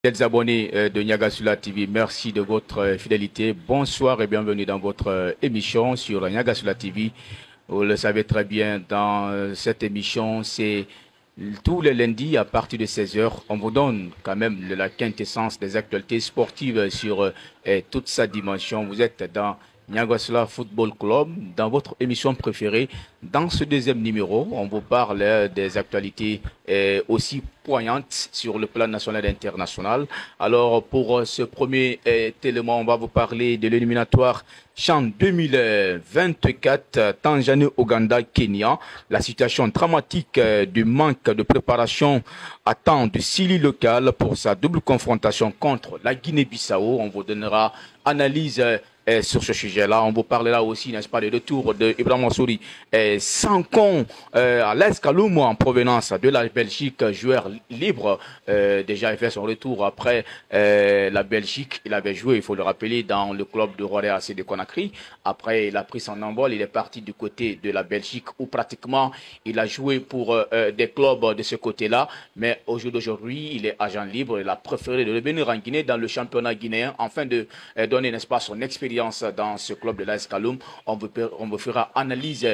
Fidèles abonnés de Niagasula TV, merci de votre fidélité. Bonsoir et bienvenue dans votre émission sur Niagasula TV. Vous le savez très bien, dans cette émission, c'est tous les lundis à partir de 16 heures. On vous donne quand même la quintessence des actualités sportives sur toute sa dimension. Vous êtes dans Niagasula Football Club, dans votre émission préférée. Dans ce deuxième numéro, on vous parle des actualités aussi poignantes sur le plan national et international. Alors, pour ce premier élément, on va vous parler de l'éliminatoire CHAN 2024, Tanzanie, Ouganda, Kenya. La situation dramatique du manque de préparation à temps de Sili local pour sa double confrontation contre la Guinée-Bissau. On vous donnera analyse sur ce sujet-là. On vous parlera aussi, n'est-ce pas, du retour de Ibrahima Souri Sankon à l'Es Kaloum en provenance de la Belgique, joueur libre. Déjà, il fait son retour après la Belgique. Il avait joué, il faut le rappeler, dans le club de Roré AC de Conakry. Après, il a pris son envol. Il est parti du côté de la Belgique où pratiquement il a joué pour des clubs de ce côté-là. Mais au jour d'aujourd'hui, il est agent libre. Il a préféré de revenir en Guinée dans le championnat guinéen afin de donner, n'est-ce pas, son expérience dans ce club de l'AS Kaloum. On vous fera analyse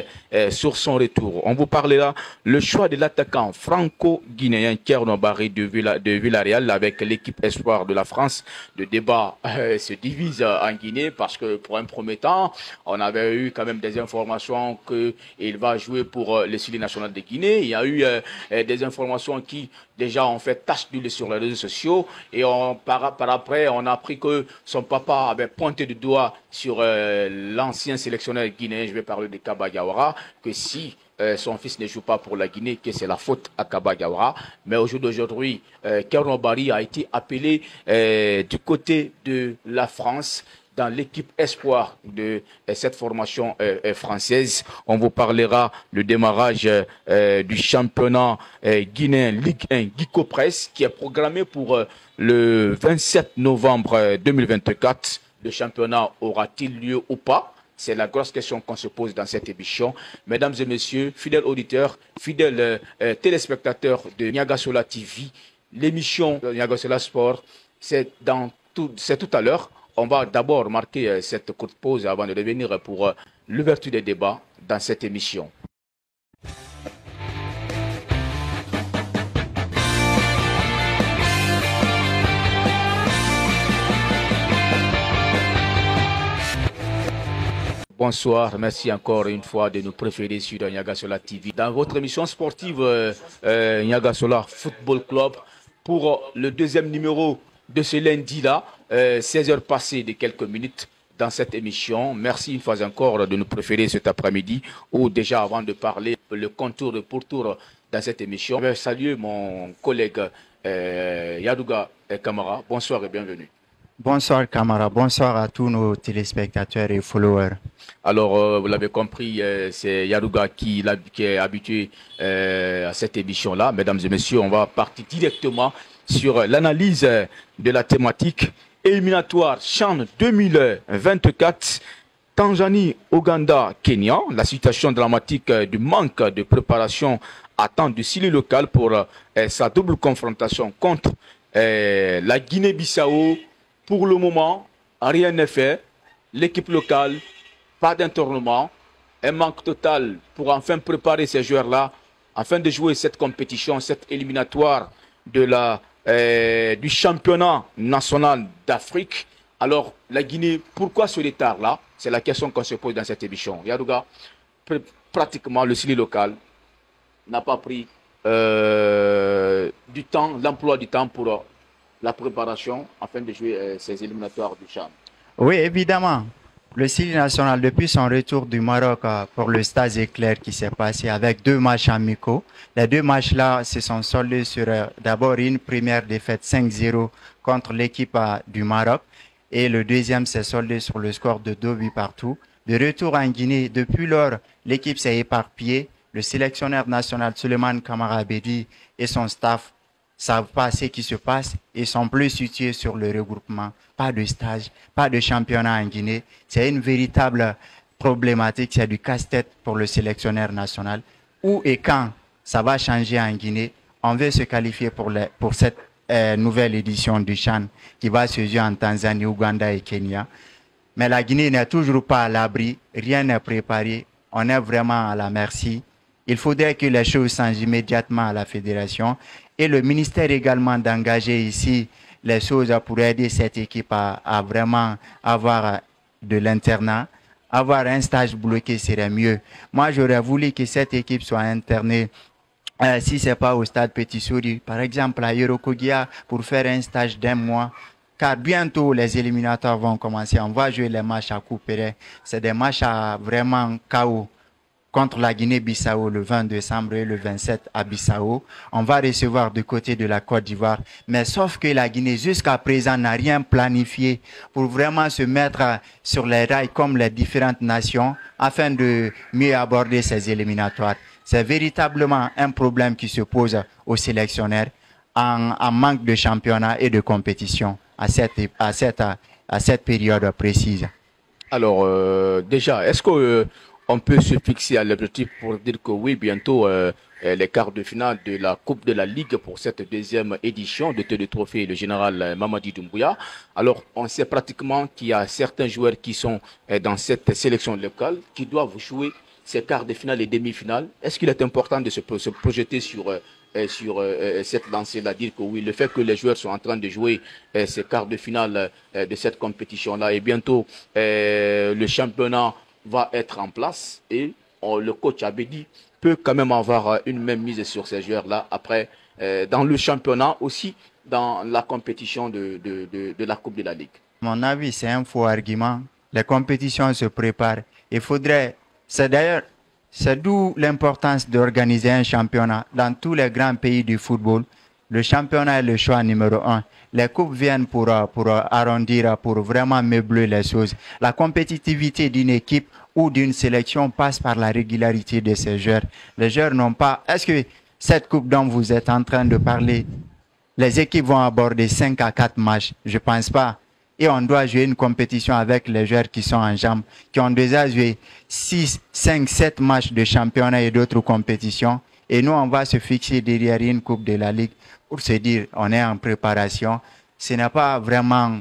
sur son retour. On vous parlera le choix de l'attaquant franco-guinéen Thierno Barry de Villarreal avec l'équipe espoir de la France. Le débat se divise en Guinée parce que pour un premier temps, on avait eu quand même des informations qu'il va jouer pour le Sili national de Guinée. Il y a eu des informations qui déjà ont fait tache d'huile sur les réseaux sociaux et par après on a appris que son papa avait pointé du doigt sur l'ancien sélectionneur guinéen, je vais parler de Kaba Diawara, que si son fils ne joue pas pour la Guinée, que c'est la faute à Kaba Diawara. Mais au jour d'aujourd'hui, Thierno Barry a été appelé du côté de la France dans l'équipe espoir de cette formation française. On vous parlera le démarrage du championnat guinéen Ligue 1 Guico Press qui est programmé pour le 27 novembre 2024. Le championnat aura-t-il lieu ou pas? C'est la grosse question qu'on se pose dans cette émission. Mesdames et messieurs, fidèles auditeurs, fidèles téléspectateurs de Niagasula TV, l'émission Niagasula Sport, c'est tout à l'heure. On va d'abord marquer cette courte pause avant de revenir pour l'ouverture des débats dans cette émission. Bonsoir, merci encore une fois de nous préférer sur Niagasula TV. Dans votre émission sportive Niagasula Football Club, pour le deuxième numéro de ce lundi-là, 16 heures passées de quelques minutes dans cette émission. Merci une fois encore de nous préférer cet après-midi ou déjà avant de parler le contour de pourtour dans cette émission. Je vais saluer mon collègue Yadouga Kamara. Bonsoir et bienvenue. Bonsoir Kamara, bonsoir à tous nos téléspectateurs et followers. Alors, vous l'avez compris, c'est Yadouga qui est habitué à cette émission-là. Mesdames et messieurs, on va partir directement sur l'analyse de la thématique éliminatoire CHAN 2024, Tanzanie, Ouganda, Kenya. La situation dramatique du manque de préparation à temps du Sili local pour sa double confrontation contre la Guinée-Bissau. Pour le moment, rien n'est fait. L'équipe locale, pas d'intournement, un manque total pour enfin préparer ces joueurs-là, afin de jouer cette compétition, cette éliminatoire du championnat national d'Afrique. Alors, la Guinée, pourquoi ce retard-là? C'est la question qu'on se pose dans cette émission. Yadouga, pratiquement le Sili local n'a pas pris l'emploi du temps pour la préparation afin de jouer ces éliminatoires du CHAN. Oui, évidemment. Le Sili national, depuis son retour du Maroc pour le Stade Éclair qui s'est passé avec 2 matchs amicaux, les 2 matchs-là se sont soldés sur d'abord une première défaite 5-0 contre l'équipe du Maroc et le deuxième s'est soldé sur le score de 2 buts partout. De retour en Guinée, depuis lors, l'équipe s'est éparpillée. Le sélectionneur national Souleymane Kamara Abedi et son staff savent pas ce qui se passe et sont plus situés sur le regroupement. Pas de stage, pas de championnat en Guinée. C'est une véritable problématique, c'est du casse-tête pour le sélectionneur national. Où et quand ça va changer en Guinée? On veut se qualifier pour cette nouvelle édition du CHAN qui va se jouer en Tanzanie, Ouganda et Kenya. Mais la Guinée n'est toujours pas à l'abri, rien n'est préparé, on est vraiment à la merci. Il faudrait que les choses changent immédiatement à la fédération et le ministère également d'engager ici les choses pour aider cette équipe à vraiment avoir de l'internat. Avoir un stage bloqué serait mieux. Moi, j'aurais voulu que cette équipe soit internée, si ce n'est pas au stade Petit Souris, par exemple à Yorokogia, pour faire un stage d'1 mois. Car bientôt, les éliminatoires vont commencer. On va jouer les matchs à Couperet. C'est des matchs à vraiment KO contre la Guinée-Bissau le 20 décembre et le 27 à Bissau. On va recevoir du côté de la Côte d'Ivoire. Mais sauf que la Guinée, jusqu'à présent, n'a rien planifié pour vraiment se mettre sur les rails comme les différentes nations afin de mieux aborder ces éliminatoires. C'est véritablement un problème qui se pose aux sélectionneurs en manque de championnat et de compétition à cette période précise. Alors, déjà, est-ce que on peut se fixer à l'objectif pour dire que oui, bientôt, les quarts de finale de la Coupe de la Ligue pour cette deuxième édition de le trophée le général Mamadi Doumbouya. Alors, on sait pratiquement qu'il y a certains joueurs qui sont dans cette sélection locale qui doivent jouer ces quarts de finale et demi-finales. Est-ce qu'il est important de se projeter sur cette lancée-là, dire que oui, le fait que les joueurs sont en train de jouer ces quarts de finale de cette compétition-là et bientôt le championnat va être en place et le coach Abedi peut quand même avoir une même mise sur ces joueurs-là après dans le championnat aussi dans la compétition de la Coupe de la Ligue. À mon avis, c'est un faux argument. Les compétitions se préparent. Il faudrait, c'est d'où l'importance d'organiser un championnat dans tous les grands pays du football. Le championnat est le choix numéro 1. Les coupes viennent pour arrondir, pour vraiment meubler les choses. La compétitivité d'une équipe ou d'une sélection passe par la régularité de ces joueurs. Les joueurs n'ont pas... Est-ce que cette coupe dont vous êtes en train de parler, les équipes vont aborder 5 à 4 matchs? Je ne pense pas. Et on doit jouer une compétition avec les joueurs qui sont en jambes, qui ont déjà joué 6, 5, 7 matchs de championnat et d'autres compétitions. Et nous, on va se fixer derrière une coupe de la Ligue pour se dire on est en préparation. Ce n'est pas vraiment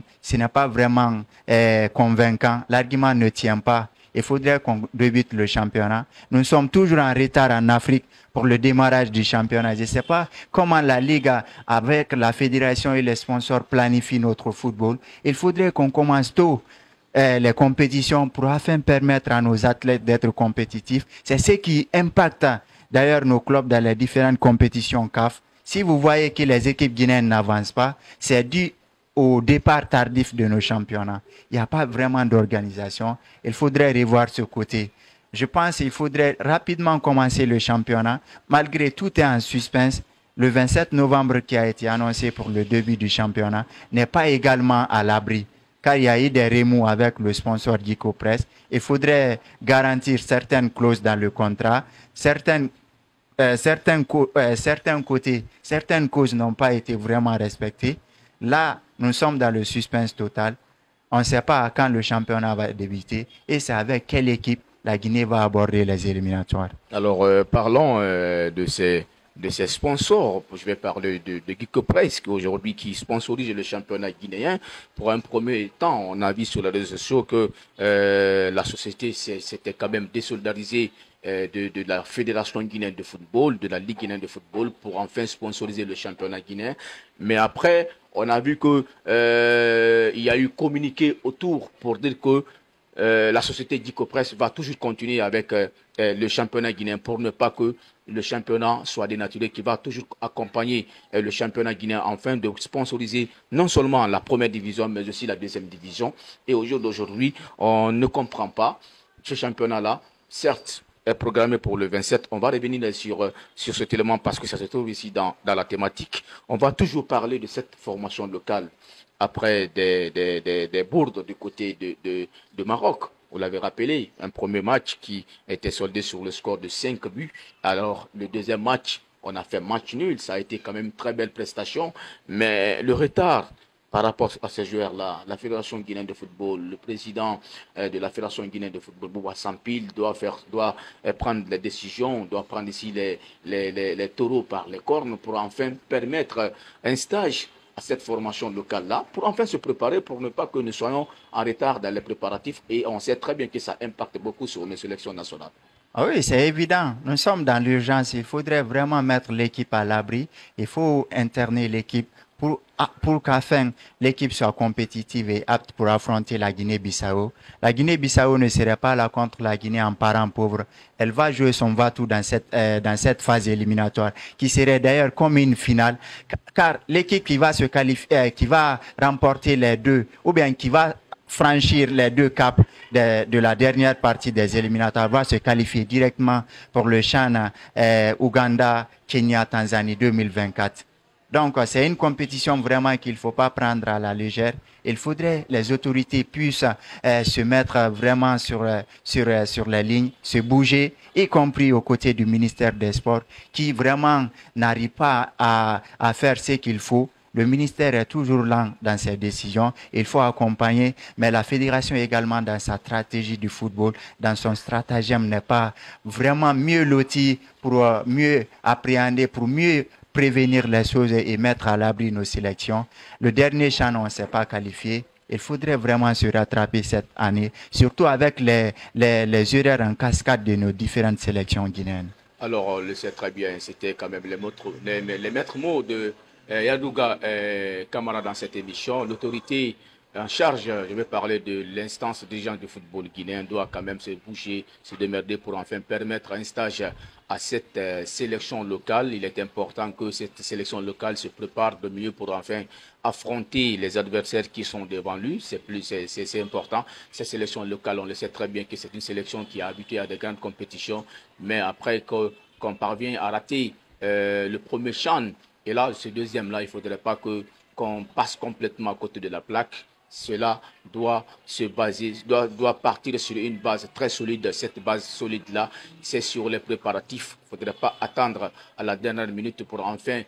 convaincant. L'argument ne tient pas. Il faudrait qu'on débute le championnat. Nous sommes toujours en retard en Afrique pour le démarrage du championnat. Je ne sais pas comment la Ligue, avec la fédération et les sponsors, planifie notre football. Il faudrait qu'on commence tôt les compétitions pour afin permettre à nos athlètes d'être compétitifs. C'est ce qui impacte d'ailleurs nos clubs dans les différentes compétitions CAF. Si vous voyez que les équipes guinéennes n'avancent pas, c'est dû au départ tardif de nos championnats. Il n'y a pas vraiment d'organisation. Il faudrait revoir ce côté. Je pense qu'il faudrait rapidement commencer le championnat. Malgré tout est en suspense. Le 27 novembre qui a été annoncé pour le début du championnat n'est pas également à l'abri. Car il y a eu des remous avec le sponsor Dico Press. Il faudrait garantir certaines clauses dans le contrat. Certaines causes n'ont pas été vraiment respectées. Là, nous sommes dans le suspense total. On ne sait pas à quand le championnat va débuter et c'est avec quelle équipe la Guinée va aborder les éliminatoires. Alors, parlons de ces sponsors. Je vais parler de Guico Press qui sponsorise le championnat guinéen. Pour un premier temps, on a vu sur les réseaux sociaux que la société s'était quand même désolidarisée de la Fédération guinéenne de football, de la Ligue guinéenne de football, pour enfin sponsoriser le championnat guinéen. Mais après, on a vu que il y a eu communiqué autour pour dire que la société Dico Press va toujours continuer avec le championnat guinéen pour ne pas que le championnat soit dénaturé, qui va toujours accompagner le championnat guinéen afin de sponsoriser non seulement la première division, mais aussi la deuxième division. Et au jour d'aujourd'hui, on ne comprend pas ce championnat-là. Certes, est programmé pour le 27. On va revenir sur cet élément parce que ça se trouve ici dans la thématique. On va toujours parler de cette formation locale après des bourdes du côté de Maroc. Vous l'avez rappelé, un premier match qui était soldé sur le score de 5 buts. Alors, le deuxième match, on a fait match nul. Ça a été quand même une très belle prestation. Mais le retard par rapport à ces joueurs-là, la Fédération guinéenne de football, le président de la Fédération guinéenne de football, Bouba Sampil, doit prendre les décisions, doit prendre ici les taureaux par les cornes pour enfin permettre un stage à cette formation locale-là pour enfin se préparer pour ne pas que nous soyons en retard dans les préparatifs et on sait très bien que ça impacte beaucoup sur les sélections nationales. Ah oui, c'est évident. Nous sommes dans l'urgence. Il faudrait vraiment mettre l'équipe à l'abri. Il faut interner l'équipe pour qu'afin l'équipe soit compétitive et apte pour affronter la Guinée-Bissau. La Guinée-Bissau ne serait pas là contre la Guinée en parent pauvre. Elle va jouer son va-tout dans cette phase éliminatoire, qui serait d'ailleurs comme une finale, car l'équipe qui va se qualifier, qui va remporter les deux, ou bien qui va franchir les deux caps de la dernière partie des éliminatoires va se qualifier directement pour le CHAN Ouganda, Kenya, Tanzanie 2024. Donc, c'est une compétition vraiment qu'il ne faut pas prendre à la légère. Il faudrait que les autorités puissent se mettre vraiment sur la ligne, se bouger, y compris aux côtés du ministère des Sports, qui vraiment n'arrive pas à faire ce qu'il faut. Le ministère est toujours lent dans ses décisions. Il faut accompagner, mais la fédération également dans sa stratégie du football, dans son stratagème, n'est pas vraiment mieux lotie pour mieux appréhender, pour mieux prévenir les choses et mettre à l'abri nos sélections. Le dernier CHAN, on ne s'est pas qualifié. Il faudrait vraiment se rattraper cette année, surtout avec les erreurs en cascade de nos différentes sélections guinéennes. Alors, on le sait très bien, c'était quand même les maîtres mots de Yadouga Camara dans cette émission. L'autorité en charge, je vais parler de l'instance dirigeante du football guinéen, doit quand même se bouger, se démerder pour enfin permettre un stage à cette sélection locale. Il est important que cette sélection locale se prépare de mieux pour enfin affronter les adversaires qui sont devant lui. C'est important. Cette sélection locale, on le sait très bien que c'est une sélection qui est habituée à de grandes compétitions, mais après qu'on parvient à rater le premier CHAN, et là, ce deuxième-là, il ne faudrait pas qu'on passe complètement à côté de la plaque. Cela doit partir sur une base très solide. Cette base solide-là, c'est sur les préparatifs. Il ne faudrait pas attendre à la dernière minute pour enfin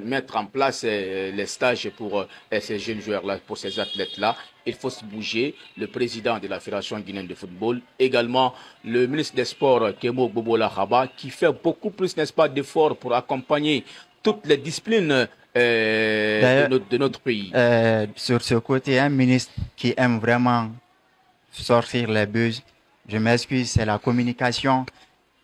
mettre en place les stages pour ces jeunes joueurs-là, pour ces athlètes-là. Il faut se bouger. Le président de la Fédération guinéenne de football, également le ministre des Sports, Kemo Bobola Khaba, qui fait beaucoup plus, n'est-ce pas, d'efforts pour accompagner toutes les disciplines de notre pays. Sur ce côté, un ministre qui aime vraiment sortir les buzz, je m'excuse, c'est la communication.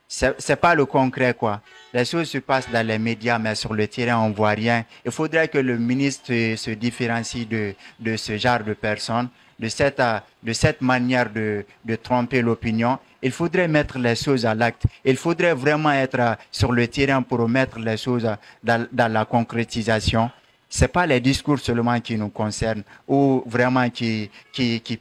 C'est pas le concret, quoi. Les choses se passent dans les médias, mais sur le terrain, on voit rien. Il faudrait que le ministre se différencie de ce genre de personnes, de cette manière de tromper l'opinion. Il faudrait mettre les choses à l'acte. Il faudrait vraiment être sur le terrain pour mettre les choses dans la concrétisation. C'est pas les discours seulement qui nous concernent ou vraiment qui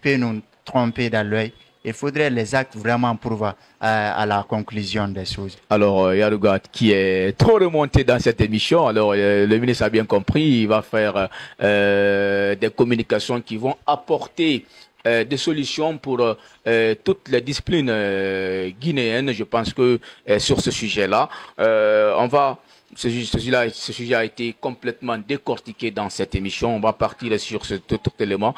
peut nous tromper dans l'œil. Il faudrait les actes vraiment pour à la conclusion des choses. Alors, Yarouga, qui est trop remonté dans cette émission, alors le ministre a bien compris, il va faire des communications qui vont apporter des solutions pour toutes les disciplines guinéennes. Je pense que sur ce sujet-là, ce sujet a été complètement décortiqué dans cette émission. On va partir sur cet autre élément.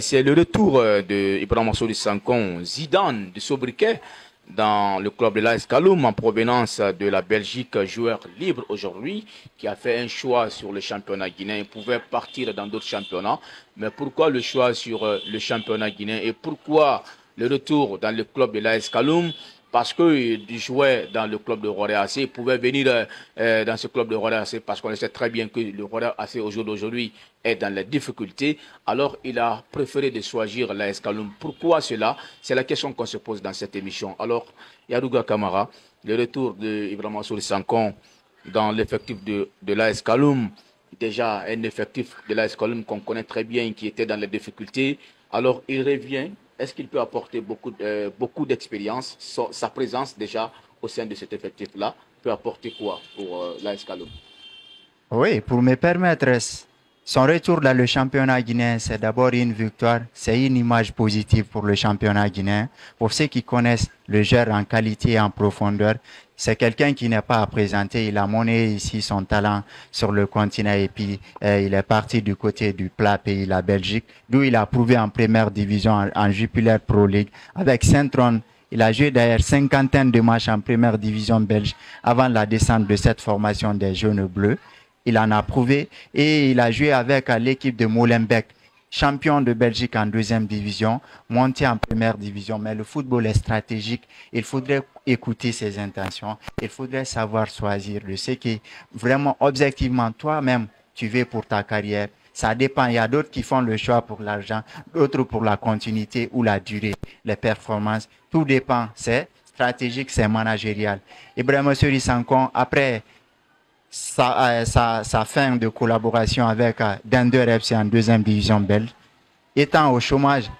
C'est le retour de Ibrahima Souli Sankon, Zidane de Sobriquet, dans le club de l'AS Kaloum en provenance de la Belgique, joueur libre aujourd'hui, qui a fait un choix sur le championnat guinéen. Il pouvait partir dans d'autres championnats, mais pourquoi le choix sur le championnat guinéen et pourquoi le retour dans le club de l'AS Kaloum? Parce qu'il jouait dans le club de Roré AC, il pouvait venir dans ce club de Roré AC parce qu'on sait très bien que le Roré AC aujourd'hui est dans les difficultés. Alors il a préféré de choisir l'AS Kaloum. Pourquoi cela? C'est la question qu'on se pose dans cette émission. Alors Yadouga Camara, le retour de Ibrahima Souli Sankon dans l'effectif de l'AS Kaloum, déjà un effectif de l'AS Kaloum qu'on connaît très bien, qui était dans les difficultés. Alors il revient. Est-ce qu'il peut apporter beaucoup d'expérience? Sa présence déjà au sein de cet effectif-là peut apporter quoi pour l'AS Kaloum? Oui, pour me permettre, son retour dans le championnat guinéen, c'est d'abord une victoire, c'est une image positive pour le championnat guinéen. Pour ceux qui connaissent le joueur en qualité et en profondeur, c'est quelqu'un qui n'est pas à présenter. Il a montré ici son talent sur le continent et puis il est parti du côté du plat pays, la Belgique, d'où il a prouvé en première division en Jupiler Pro League. Avec Saint-Tron, il a joué d'ailleurs 50 de matchs en première division belge avant la descente de cette formation des jaunes bleus. Il en a prouvé et il a joué avec l'équipe de Molenbeek, champion de Belgique en deuxième division, monté en première division. Mais le football est stratégique. Il faudrait écouter ses intentions. Il faudrait savoir choisir de ce qui vraiment objectivement toi-même tu veux pour ta carrière. Ça dépend. Il y a d'autres qui font le choix pour l'argent, d'autres pour la continuité ou la durée, les performances. Tout dépend. C'est stratégique, c'est managérial. Ibrahima Sori Sankon, après sa fin de collaboration avec Dender FC en deuxième division belge, étant au chômage,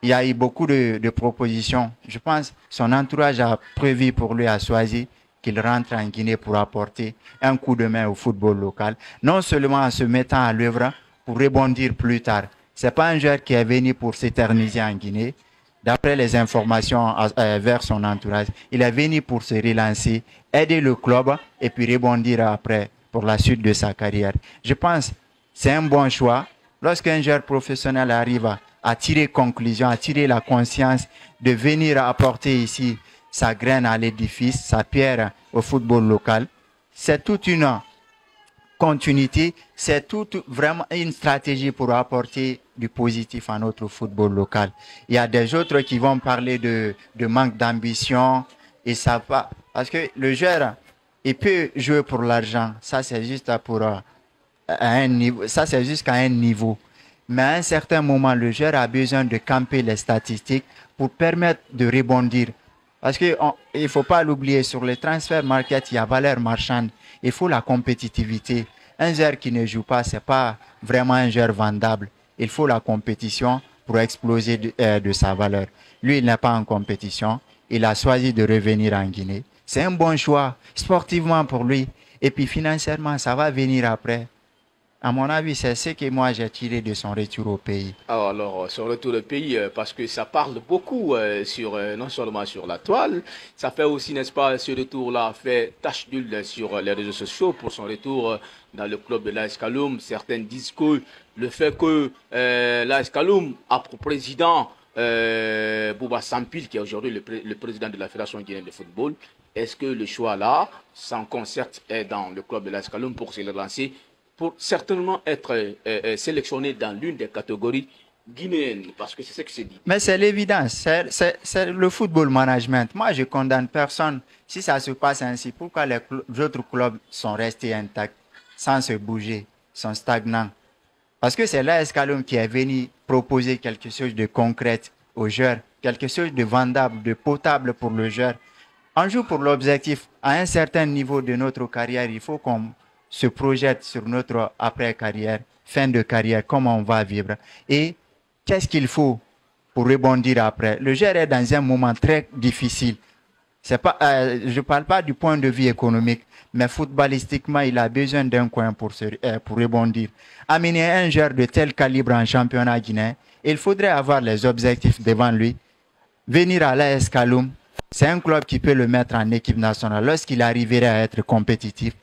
il y a eu beaucoup de propositions. Je pense que son entourage a prévu pour lui, a choisi qu'il rentre en Guinée pour apporter un coup de main au football local, non seulement en se mettant à l'œuvre pour rebondir plus tard. Ce n'est pas un joueur qui est venu pour s'éterniser en Guinée. D'après les informations vers son entourage, il est venu pour se relancer, aider le club et puis rebondir après pour la suite de sa carrière. Je pense que c'est un bon choix. Lorsqu'un joueur professionnel arrive à tirer conclusion, à tirer la conscience de venir apporter ici sa graine à l'édifice, sa pierre au football local, c'est toute une continuité, c'est toute vraiment une stratégie pour apporter du positif à notre football local. Il y a des autres qui vont parler de manque d'ambition et ça va, parce que le joueur, il peut jouer pour l'argent, ça c'est juste pour un niveau, ça c'est jusqu'à un niveau. Mais à un certain moment, le joueur a besoin de camper les statistiques pour permettre de rebondir. Parce qu'il ne faut pas l'oublier, sur les transferts market, il y a valeur marchande. Il faut la compétitivité. Un joueur qui ne joue pas, ce n'est pas vraiment un joueur vendable. Il faut la compétition pour exploser de sa valeur. Lui, il n'est pas en compétition. Il a choisi de revenir en Guinée. C'est un bon choix, sportivement pour lui. Et puis financièrement, ça va venir après. À mon avis, c'est ce que moi j'ai tiré de son retour au pays. Alors, son retour au pays, parce que ça parle beaucoup non seulement sur la toile, ça fait aussi, n'est-ce pas, ce retour-là fait tache d'huile sur les réseaux sociaux pour son retour dans le club de l'AS Kaloum. Certains disent que le fait que l'AS Kaloum a pour président Bouba Sampil, qui est aujourd'hui le président de la Fédération guinéenne de football, est-ce que le choix-là, sans concert, est dans le club de l'AS Kaloum pour se relancer, pour certainement être sélectionné dans l'une des catégories guinéennes, parce que c'est ce que c'est dit. Mais c'est l'évidence, c'est le football management. Moi, je condamne personne. Si ça se passe ainsi, pourquoi les autres clubs sont restés intacts, sans se bouger, sont stagnants? Parce que c'est l'AS Kaloum qui est venu proposer quelque chose de concret aux joueurs, quelque chose de vendable, de potable pour le joueur. On joue pour l'objectif. À un certain niveau de notre carrière, il faut qu'on se projette sur notre après-carrière, fin de carrière, comment on va vivre. Et qu'est-ce qu'il faut pour rebondir après? Le joueur est dans un moment très difficile. Je ne parle pas du point de vue économique, mais footballistiquement, il a besoin d'un coin pour rebondir. Amener un joueur de tel calibre en championnat guinéen, il faudrait avoir les objectifs devant lui. Venir à l'AS Kaloum, c'est un club qui peut le mettre en équipe nationale lorsqu'il arriverait à être compétitif.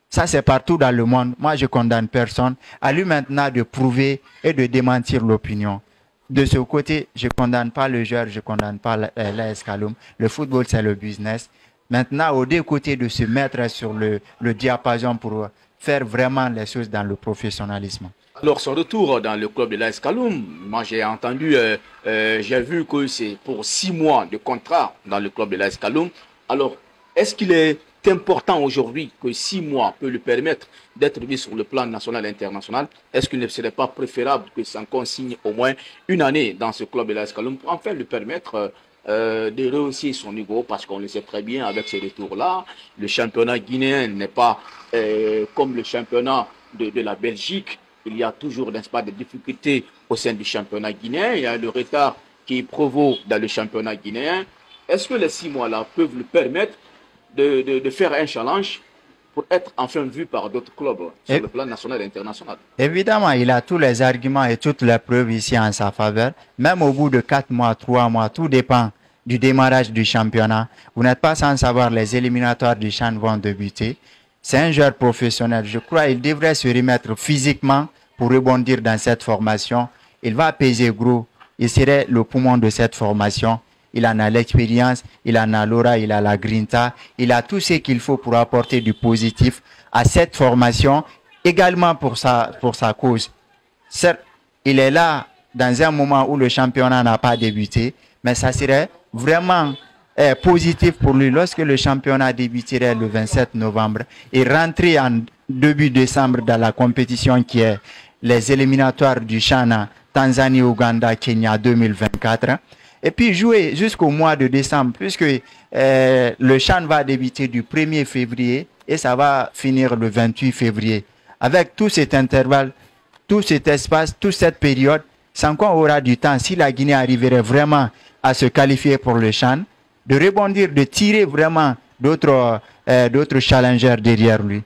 Ça, c'est partout dans le monde. Moi, je condamne personne. À lui maintenant de prouver et de démentir l'opinion. De ce côté, je ne condamne pas le joueur, je ne condamne pas l'AS Kaloum. Le football, c'est le business. Maintenant, aux deux côtés, de se mettre sur le diapason pour faire vraiment les choses dans le professionnalisme. Alors, son retour dans le club de l'AS Kaloum, moi j'ai entendu, j'ai vu que c'est pour 6 mois de contrat dans le club de l'AS Kaloum. Alors, est-ce qu'il est important aujourd'hui que 6 mois peut lui permettre d'être mis sur le plan national et international? Est-ce qu'il ne serait pas préférable que Sankon signe au moins une année dans ce club de l'AS Kaloum pour enfin lui permettre de réussir son niveau? Parce qu'on le sait très bien avec ce retour-là, le championnat guinéen n'est pas comme le championnat de la Belgique. Il y a toujours, n'est-ce pas, des difficultés au sein du championnat guinéen. Il y a le retard qui provoque dans le championnat guinéen. Est-ce que les 6 mois-là peuvent lui permettre de faire un challenge pour être enfin vu par d'autres clubs sur le plan national et international? Évidemment, il a tous les arguments et toutes les preuves ici en sa faveur. Même au bout de 4 mois, 3 mois, tout dépend du démarrage du championnat. Vous n'êtes pas sans savoir les éliminatoires du CHAN vont débuter. C'est un joueur professionnel. Je crois qu'il devrait se remettre physiquement pour rebondir dans cette formation. Il va peser gros. Il serait le poumon de cette formation. Il en a l'expérience, il en a l'aura, il a la grinta, il a tout ce qu'il faut pour apporter du positif à cette formation également pour sa cause. Certes, il est là dans un moment où le championnat n'a pas débuté, mais ça serait vraiment positif pour lui lorsque le championnat débuterait le 27 novembre et rentrer en début décembre dans la compétition qui est les éliminatoires du CHAN Tanzanie, Ouganda, Kenya 2024. Et puis jouer jusqu'au mois de décembre, puisque le CHAN va débuter du 1er février et ça va finir le 28 février. Avec tout cet intervalle, tout cet espace, toute cette période, Sanko aura du temps, si la Guinée arriverait vraiment à se qualifier pour le CHAN, de rebondir, de tirer vraiment d'autres challengers derrière lui.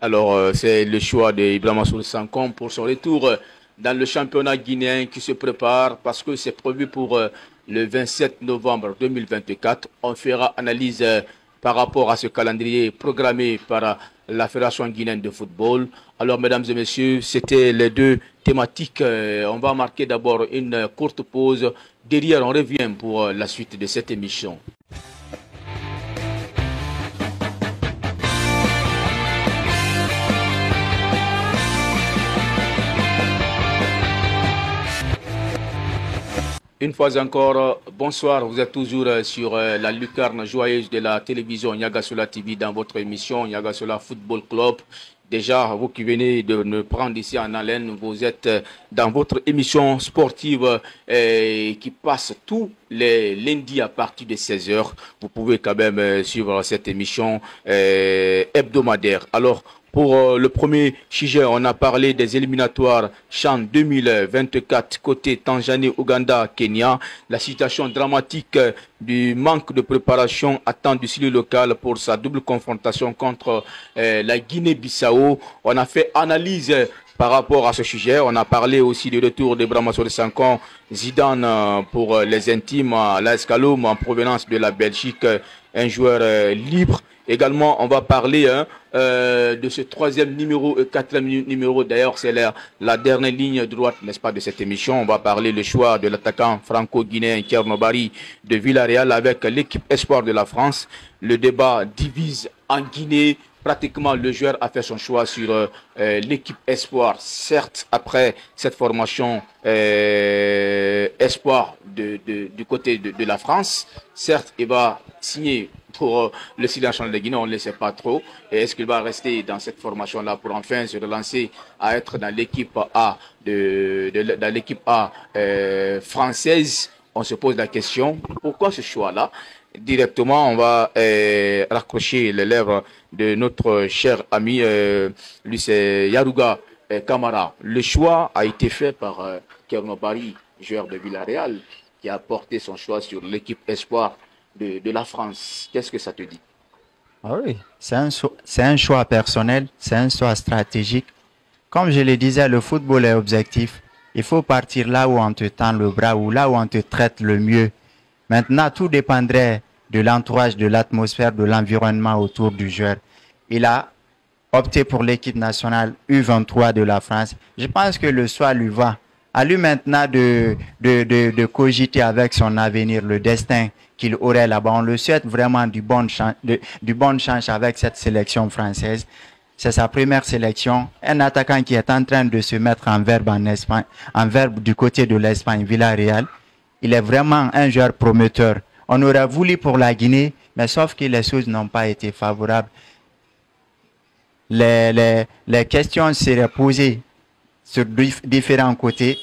Alors, c'est le choix d'Ibrahima Soulou Sanko pour son retour dans le championnat guinéen qui se prépare parce que c'est prévu pour le 27 novembre 2024. On fera analyse par rapport à ce calendrier programmé par la Fédération guinéenne de football. Alors, mesdames et messieurs, c'était les deux thématiques. On va marquer d'abord une courte pause. Derrière, on revient pour la suite de cette émission. Une fois encore, bonsoir, vous êtes toujours sur la lucarne joyeuse de la télévision Niagassola TV dans votre émission Niagassola Football Club. Déjà, vous qui venez de nous prendre ici en haleine, vous êtes dans votre émission sportive qui passe tous les lundis à partir de 16h. Vous pouvez quand même suivre cette émission hebdomadaire. Alors, pour le premier sujet, on a parlé des éliminatoires CHAN 2024 côté Tanzanie, Ouganda, Kenya. La situation dramatique du manque de préparation attend du Sili local pour sa double confrontation contre la Guinée-Bissau. On a fait analyse par rapport à ce sujet. On a parlé aussi du retour d'Ibrahima Soulou Sanko, Zidane pour les intimes, l'AS Kaloum en provenance de la Belgique, un joueur libre. Également, on va parler de ce troisième numéro et quatrième numéro. D'ailleurs, c'est la dernière ligne droite, n'est-ce pas, de cette émission. On va parler le choix de l'attaquant franco-guinéen Thierno Barry de Villarreal avec l'équipe espoir de la France. Le débat divise en Guinée. Pratiquement, le joueur a fait son choix sur l'équipe espoir. Certes, après cette formation espoir du côté de la France, certes, il va signer pour le Sili national de Guinée, on ne le sait pas trop. Et est-ce qu'il va rester dans cette formation-là pour enfin se relancer à être dans l'équipe A, dans l'équipe A française? On se pose la question, pourquoi ce choix-là? Directement, on va raccrocher les lèvres de notre cher ami, lui c'est Yarouga Kamara. Le choix a été fait par Thierno Barry, joueur de Villarreal, qui a porté son choix sur l'équipe espoir de la France. Qu'est-ce que ça te dit? Ah oui, c'est un choix personnel, c'est un choix stratégique. Comme je le disais, le football est objectif. Il faut partir là où on te tend le bras ou là où on te traite le mieux. Maintenant, tout dépendrait de l'entourage, de l'atmosphère, de l'environnement autour du joueur. Il a opté pour l'équipe nationale U23 de la France. Je pense que le choix lui va. À lui maintenant de cogiter avec son avenir, le destin qu'il aurait là-bas. On le souhaite vraiment du bon chance avec cette sélection française. C'est sa première sélection. Un attaquant qui est en train de se mettre en verbe en Espagne, en verbe du côté de l'Espagne, Villarreal. Il est vraiment un joueur prometteur. On aurait voulu pour la Guinée, mais sauf que les choses n'ont pas été favorables. Les questions seraient posées sur différents côtés,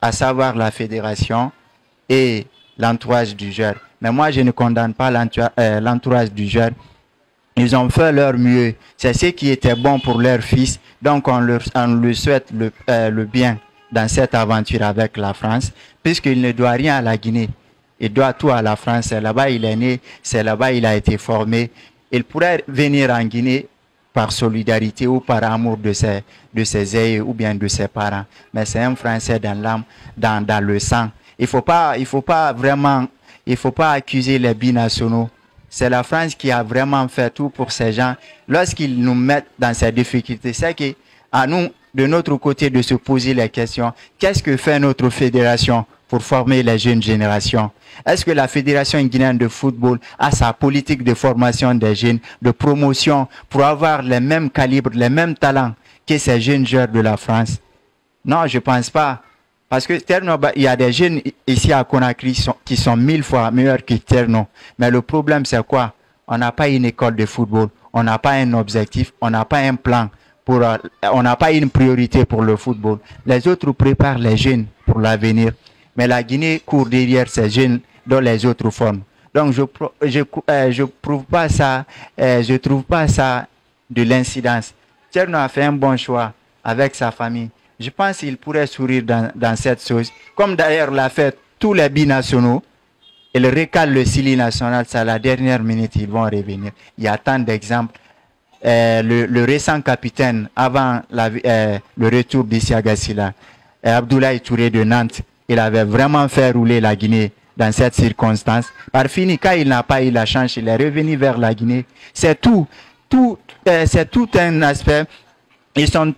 à savoir la fédération et l'entourage du joueur. Mais moi, je ne condamne pas l'entourage du joueur. Ils ont fait leur mieux. C'est ce qui était bon pour leur fils. Donc, on leur souhaite le bien dans cette aventure avec la France, puisqu'il ne doit rien à la Guinée. Il doit tout à la France. C'est là-bas il est né, c'est là-bas il a été formé. Il pourrait venir en Guinée par solidarité ou par amour de ses aïeux ou bien de ses parents. Mais c'est un Français dans l'âme, dans le sang. Il faut pas accuser les binationaux. C'est la France qui a vraiment fait tout pour ces gens. Lorsqu'ils nous mettent dans ces difficultés, c'est qu'à nous, de notre côté, de se poser les questions. Qu'est-ce que fait notre fédération pour former les jeunes générations? Est-ce que la Fédération guinéenne de football a sa politique de formation des jeunes, de promotion, pour avoir les mêmes calibres, les mêmes talents que ces jeunes joueurs de la France? Non, je ne pense pas. Parce que Terno, il y a des jeunes ici à Conakry qui sont 1000 fois meilleurs que Terno. Mais le problème, c'est quoi? On n'a pas une école de football, on n'a pas un objectif, on n'a pas un plan, on n'a pas une priorité pour le football. Les autres préparent les jeunes pour l'avenir. Mais la Guinée court derrière ces jeunes dont les autres forment. Donc, je trouve pas ça de l'incidence. Terno a fait un bon choix avec sa famille. Je pense qu'il pourrait sourire dans cette chose. Comme d'ailleurs l'a fait tous les binationaux. Il recale le Sili national, c'est à la dernière minute, ils vont revenir. Il y a tant d'exemples. Le récent capitaine, avant le retour d'Isiaga Silla, Abdoulaye Touré de Nantes, il avait vraiment fait rouler la Guinée dans cette circonstance. Par fini, quand il n'a pas eu la chance, il est revenu vers la Guinée. C'est c'est tout un aspect. Ils sont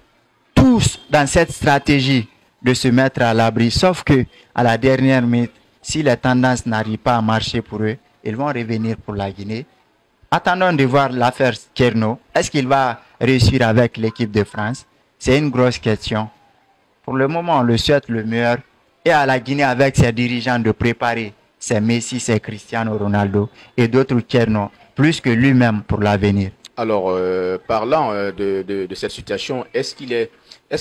tous dans cette stratégie de se mettre à l'abri, sauf que à la dernière minute, si les tendances n'arrivent pas à marcher pour eux, ils vont revenir pour la Guinée. Attendons de voir l'affaire Kerno. Est-ce qu'il va réussir avec l'équipe de France? C'est une grosse question. Pour le moment, on le souhaite le meilleur. Et à la Guinée, avec ses dirigeants, de préparer ses Messi, ses Cristiano Ronaldo et d'autres Kerno, plus que lui-même pour l'avenir. Alors, parlant de cette situation, est-ce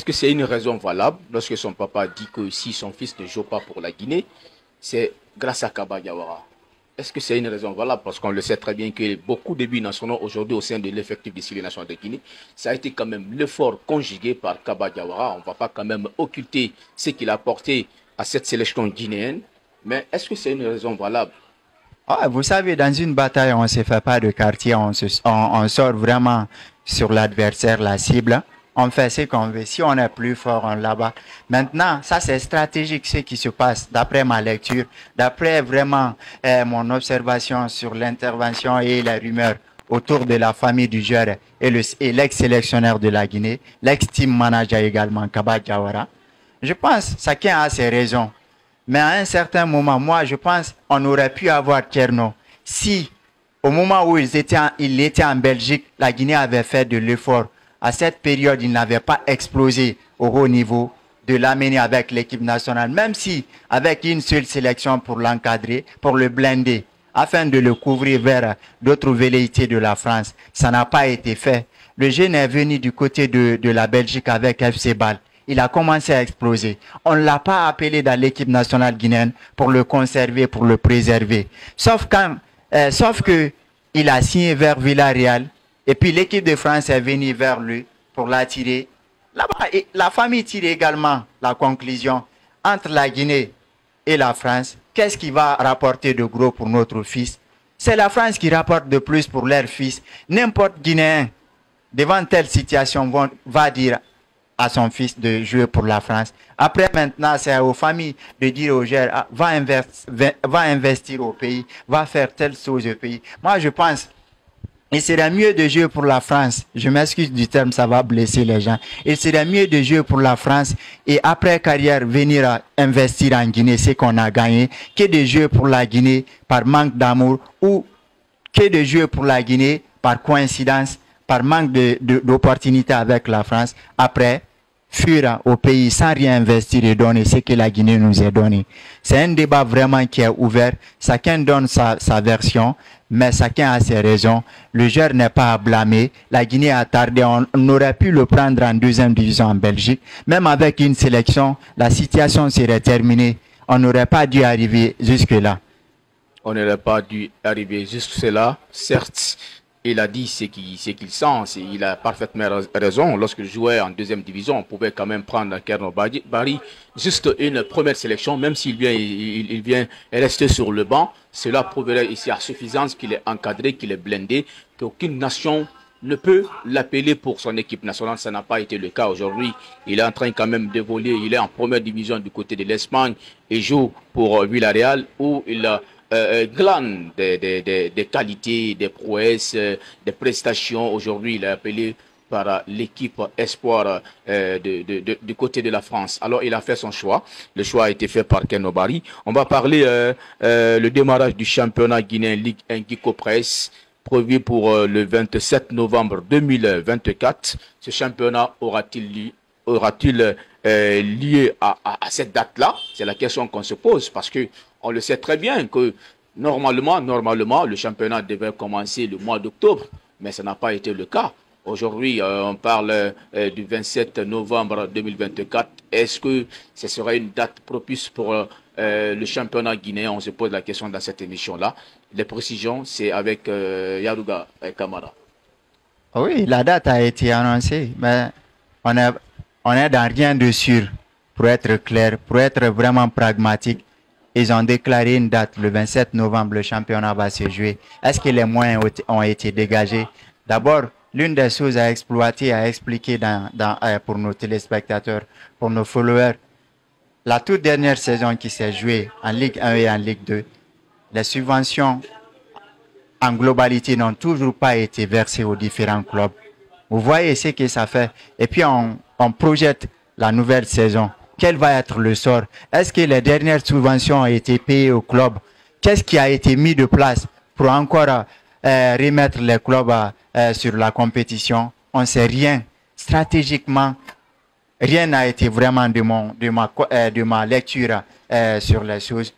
que c'est une raison valable lorsque son papa dit que si son fils ne joue pas pour la Guinée, c'est grâce à Kaba Diawara? Est-ce que c'est une raison valable? Parce qu'on le sait très bien que beaucoup de binationaux aujourd'hui au sein de l'effectif des Sili nationaux de Guinée, ça a été quand même l'effort conjugué par Kaba Diawara. On ne va pas quand même occulter ce qu'il a apporté à cette sélection guinéenne. Mais est-ce que c'est une raison valable? Vous savez, dans une bataille, on ne se fait pas de quartier, on sort vraiment sur l'adversaire, la cible. On fait ce qu'on veut. Si on est plus fort, on là-bas. Maintenant, ça c'est stratégique ce qui se passe, d'après ma lecture, d'après vraiment mon observation sur l'intervention et les rumeurs autour de la famille du joueur et l'ex-sélectionneur de la Guinée, l'ex-team manager également, Kaba Diawara. Je pense que chacun a ses raisons. Mais à un certain moment, moi, je pense qu'on aurait pu avoir Kerno si, au moment où il était en Belgique, la Guinée avait fait de l'effort. À cette période, il n'avait pas explosé au haut niveau, de l'amener avec l'équipe nationale, même si avec une seule sélection pour l'encadrer, pour le blinder, afin de le couvrir vers d'autres velléités de la France. Ça n'a pas été fait. Le jeune est venu du côté de la Belgique avec FC Bâle. Il a commencé à exploser. On ne l'a pas appelé dans l'équipe nationale guinéenne pour le conserver, pour le préserver. Sauf que il a signé vers Villarreal et puis l'équipe de France est venue vers lui pour l'attirer. Là-bas, la famille tire également la conclusion entre la Guinée et la France. Qu'est-ce qui va rapporter de gros pour notre fils? C'est la France qui rapporte de plus pour leur fils. N'importe Guinéen, devant telle situation, va dire à son fils de jouer pour la France. Après, maintenant, c'est aux familles de dire aux jeunes, va investir au pays, va faire telle chose au pays. Moi, je pense, il serait mieux de jouer pour la France. Je m'excuse du terme, ça va blesser les gens. Il serait mieux de jouer pour la France et après carrière, venir investir en Guinée, ce qu'on a gagné, que de jouer pour la Guinée par manque d'amour ou que de jouer pour la Guinée par coïncidence, par manque d'opportunité avec la France. Après, fuir au pays sans rien investir et donner ce que la Guinée nous a donné. C'est un débat vraiment qui est ouvert. Chacun donne sa version, mais chacun a ses raisons. Le joueur n'est pas à blâmer. La Guinée a tardé. On aurait pu le prendre en deuxième division en Belgique. Même avec une sélection, la situation serait terminée. On n'aurait pas dû arriver jusque-là. On n'aurait pas dû arriver jusque-là, certes. Il a dit ce qu'il sent, il a parfaitement raison. Lorsqu'il jouait en deuxième division, on pouvait quand même prendre Kerno Barry, juste une première sélection, même s'il vient rester sur le banc. Cela prouverait ici à suffisance qu'il est encadré, qu'il est blindé, qu'aucune nation ne peut l'appeler pour son équipe nationale. Ça n'a pas été le cas aujourd'hui. Il est en train quand même d'évoluer. Il est en première division du côté de l'Espagne et joue pour Villarreal où il a glane des qualités, des prouesses, des prestations. Aujourd'hui, il est appelé par l'équipe Espoir du côté de la France. Alors, il a fait son choix. Le choix a été fait par Kerno Barry. On va parler le démarrage du championnat guinéen Ligue 1 Guico Press prévu pour le 27 novembre 2024. Ce championnat aura-t-il lié à cette date-là? C'est la question qu'on se pose parce que on le sait très bien que normalement, le championnat devait commencer le mois d'octobre, mais ça n'a pas été le cas. Aujourd'hui, on parle du 27 novembre 2024. Est-ce que ce serait une date propice pour le championnat guinéen? On se pose la question dans cette émission-là. Les précisions, c'est avec Yarouga Kamara. Oui, la date a été annoncée, mais on est dans rien de sûr. Pour être clair, pour être vraiment pragmatique, ils ont déclaré une date, le 27 novembre, le championnat va se jouer. Est-ce que les moyens ont été dégagés? D'abord, l'une des choses à exploiter, à expliquer pour nos téléspectateurs, pour nos followers, la toute dernière saison qui s'est jouée en Ligue 1 et en Ligue 2, les subventions en globalité n'ont toujours pas été versées aux différents clubs. Vous voyez ce que ça fait. Et puis on projette la nouvelle saison. Quel va être le sort? Est-ce que les dernières subventions ont été payées aux clubs? Qu'est-ce qui a été mis de place pour encore remettre les clubs sur la compétition? On ne sait rien. Stratégiquement, rien n'a été vraiment de ma lecture sur les choses.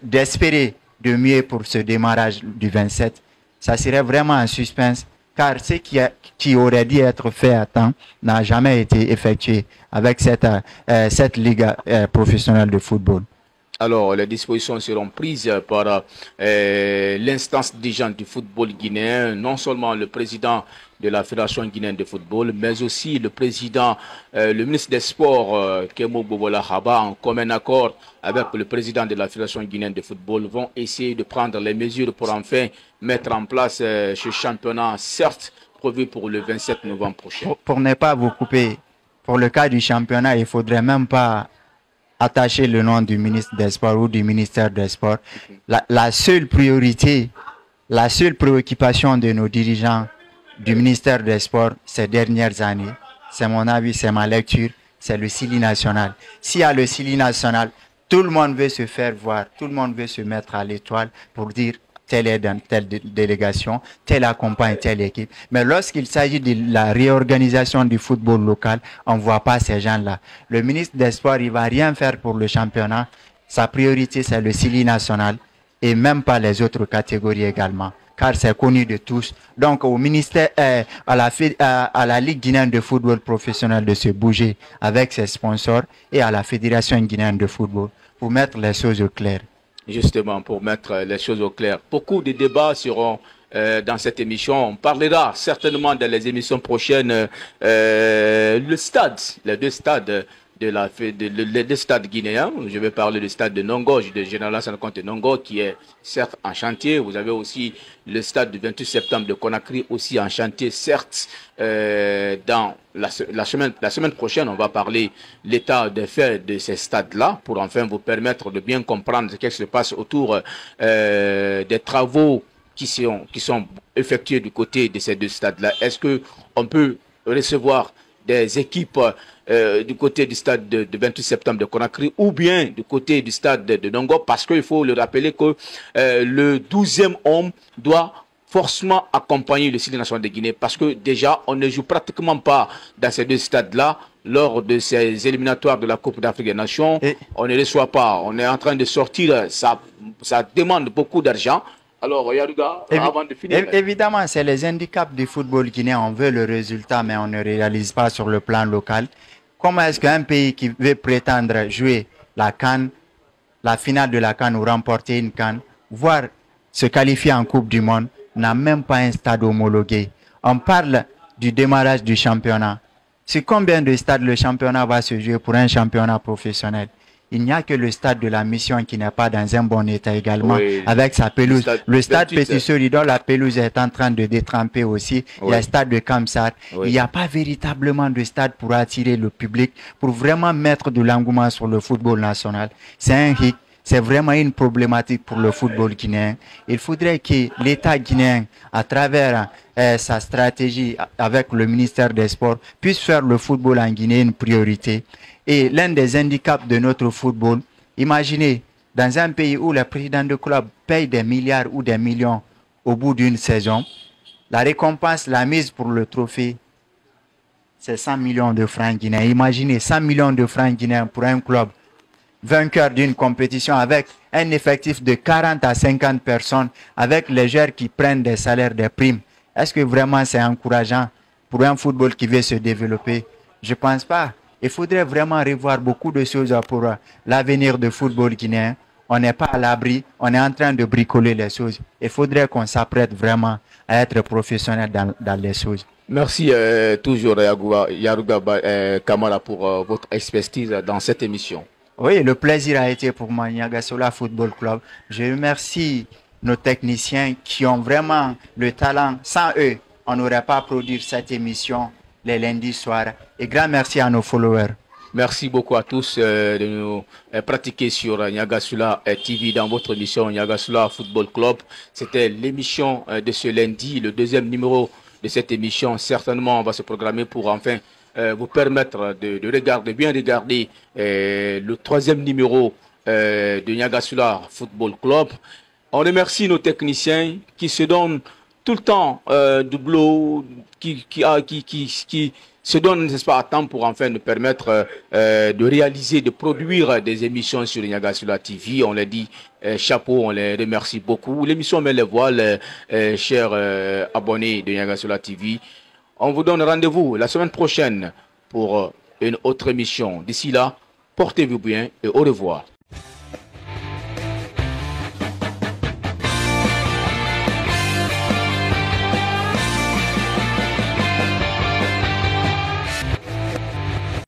D'espérer de mieux pour ce démarrage du 27, ça serait vraiment un suspense, car ce qui aurait dû être fait à temps n'a jamais été effectué avec cette ligue professionnelle de football. Alors, les dispositions seront prises par l'instance dirigeante du football guinéen, non seulement le président de la Fédération guinéenne de football, mais aussi le président, le ministre des Sports, Kemo Bobola Haba, en commun accord avec le président de la Fédération guinéenne de football, vont essayer de prendre les mesures pour enfin mettre en place ce championnat, certes prévu pour le 27 novembre prochain. Pour ne pas vous couper, pour le cas du championnat, il ne faudrait même pas attacher le nom du ministre des Sports ou du ministère des Sports. La seule priorité, la seule préoccupation de nos dirigeants du ministère des Sports ces dernières années, c'est mon avis, c'est ma lecture, c'est le CILI national. S'il y a le CILI national, tout le monde veut se faire voir, tout le monde veut se mettre à l'étoile pour dire telle est dans telle délégation, telle accompagne telle équipe. Mais lorsqu'il s'agit de la réorganisation du football local, on ne voit pas ces gens-là. Le ministre des Sports, il ne va rien faire pour le championnat. Sa priorité, c'est le CILI national et même pas les autres catégories également, car c'est connu de tous. Donc au ministère, à la Ligue guinéenne de football professionnel de se bouger avec ses sponsors et à la Fédération guinéenne de football pour mettre les choses au clair. Justement, pour mettre les choses au clair. Beaucoup de débats seront dans cette émission. On parlera certainement dans les émissions prochaines le stade, les deux stades les deux stades guinéens. Je vais parler du stade de Nongo, du Général Lansana Conté Nongo, qui est certes en chantier. Vous avez aussi le stade du 28 septembre de Conakry, aussi en chantier, certes. Dans la semaine prochaine, on va parler l'état des faits de ces stades-là, pour enfin vous permettre de bien comprendre ce qui se passe autour des travaux qui sont effectués du côté de ces deux stades-là. Est-ce qu'on peut recevoir des équipes du côté du stade de 28 septembre de Conakry ou bien du côté du stade de Nongo, parce qu'il faut le rappeler que le 12e homme doit forcément accompagner le CILI national de Guinée, parce que déjà on ne joue pratiquement pas dans ces deux stades-là lors de ces éliminatoires de la Coupe d'Afrique des Nations. On ne reçoit pas, on est en train de sortir, ça demande beaucoup d'argent. Alors, Yaruga, avant de finir. Évidemment, c'est les handicaps du football guinéen. On veut le résultat, mais on ne réalise pas sur le plan local. Comment est-ce qu'un pays qui veut prétendre jouer la CAN, la finale de la CAN ou remporter une CAN, voire se qualifier en Coupe du Monde, n'a même pas un stade homologué? On parle du démarrage du championnat. Sur combien de stades le championnat va se jouer pour un championnat professionnel? Il n'y a que le stade de la Mission qui n'est pas dans un bon état également, oui, avec sa pelouse. Le stade Petit Solidor, la pelouse est en train de détremper aussi. Oui. Il y a le stade de Kamsat. Oui. Il n'y a pas véritablement de stade pour attirer le public, pour vraiment mettre de l'engouement sur le football national. C'est un hic. C'est vraiment une problématique pour le football guinéen. Il faudrait que l'État guinéen, à travers sa stratégie avec le ministère des Sports, puisse faire le football en Guinée une priorité. Et l'un des handicaps de notre football, imaginez, dans un pays où les présidents de club payent des milliards ou des millions au bout d'une saison. La récompense, la mise pour le trophée, c'est 100 millions de francs guinéens. Imaginez 100 millions de francs guinéens pour un club vainqueur d'une compétition avec un effectif de 40 à 50 personnes, avec les joueurs qui prennent des salaires, des primes. Est-ce que vraiment c'est encourageant pour un football qui veut se développer? Je ne pense pas. Il faudrait vraiment revoir beaucoup de choses pour l'avenir du football guinéen. On n'est pas à l'abri, on est en train de bricoler les choses. Il faudrait qu'on s'apprête vraiment à être professionnel dans les choses. Merci toujours Yaruga Kamara pour votre expertise dans cette émission. Oui, le plaisir a été pour moi, Niagasoula Football Club. Je remercie nos techniciens qui ont vraiment le talent. Sans eux, on n'aurait pas produit cette émission les lundis soirs. Et grand merci à nos followers. Merci beaucoup à tous de nous pratiquer sur Niagasula TV dans votre émission Niagasula Football Club. C'était l'émission de ce lundi, le deuxième numéro de cette émission. Certainement, on va se programmer pour enfin vous permettre de regarder, bien regarder le troisième numéro de Niagasula Football Club. On remercie nos techniciens qui se donnent tout le temps du boulot, qui se donnent, n'est-ce pas, à temps pour enfin nous permettre de réaliser, de produire des émissions sur Niagasula TV. On l'a dit, chapeau, on les remercie beaucoup. L'émission met les voiles, chers abonnés de Niagasula TV. On vous donne rendez-vous la semaine prochaine pour une autre émission. D'ici là, portez-vous bien et au revoir.